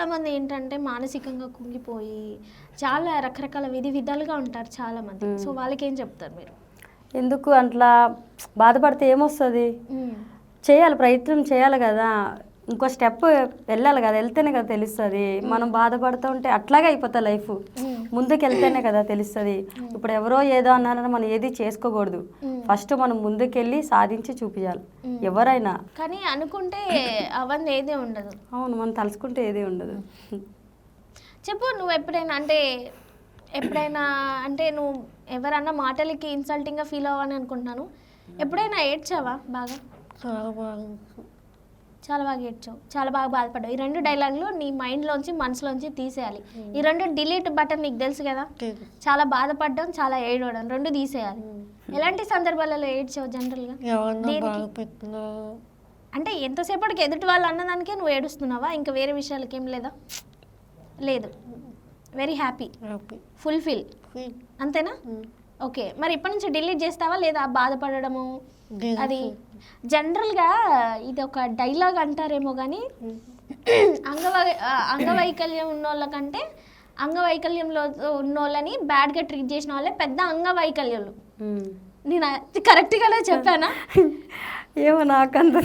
చాలామంది ఏంటంటే మానసికంగా కుంగిపోయి చాలా రకరకాల విధాలుగా ఉంటారు చాలామంది. సో వాళ్ళకి ఏం చెప్తారు మీరు? ఎందుకు అట్లా బాధపడితే ఏమొస్తుంది? చేయాలి, ప్రయత్నం చేయాలి కదా, ఇంకో స్టెప్ వెళ్ళాలి కదా, వెళ్తేనే కదా తెలుస్తుంది. మనం బాధపడుతూ ఉంటే అట్లాగే అయిపోతా లైఫ్. ముందుకు వెళ్తేనే కదా తెలుస్తుంది. ఇప్పుడు ఎవరో ఏదో అన్నారని మనం ఏది చేసుకోకూడదు. ఫస్ట్ మనం ముందుకెళ్ళి సాధించి చూపించాలి ఎవరైనా. కానీ అనుకుంటే అవన్నీ ఏదే ఉండదు. అవును, మనం తలుచుకుంటే ఏదే ఉండదు. చెప్పు, నువ్వు ఎప్పుడైనా అంటే నువ్వు ఎవరన్నా మాటలకి ఇన్సల్టింగ్గా ఫీల్ అవ్వని అనుకుంటున్నాను. ఎప్పుడైనా ఏడ్చావా? బాగా చాలా బాగా ఏడ్చావు, చాలా బాగా బాధపడ్డావు. ఈ 2 డైలాగులు నీ మైండ్లోంచి మనసులోంచి తీసేయాలి. ఈ 2 డిలీట్ బటన్ నీకు తెలుసు కదా, చాలా బాధపడడం, చాలా ఏడవడం, 2 తీసేయాలి. ఎలాంటి సందర్భాలలో ఏడ్చావు జనరల్గా? అంటే ఎంతసేపటికి ఎదుటి వాళ్ళు అన్నదానికే నువ్వు ఏడుస్తున్నావా? ఇంకా వేరే విషయాలకి ఏం లేదా? లేదు, వెరీ హ్యాపీ, ఫుల్ఫిల్, అంతేనా? ఓకే, మరి ఇప్పటి నుంచి డిలీట్ చేస్తావా లేదా? బాధపడము అది జనరల్గా ఇది ఒక డైలాగ్ అంటారేమో కానీ అంగవైకల్యం ఉన్నోళ్ళకంటే అంగవైకల్యంలో ఉన్నోళ్ళని బ్యాడ్గా ట్రీట్ చేసిన వాళ్ళే పెద్ద అంగవైకల్యాలు. నేను కరెక్ట్గానే చెప్పానా? ఏమో నాకంత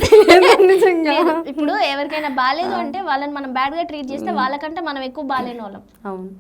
నిజంగా. ఇప్పుడు ఎవరికైనా బాగాలేదు అంటే వాళ్ళని మనం బ్యాడ్గా ట్రీట్ చేస్తే వాళ్ళకంటే మనం ఎక్కువ బాగాలేని వాళ్ళం. అవును.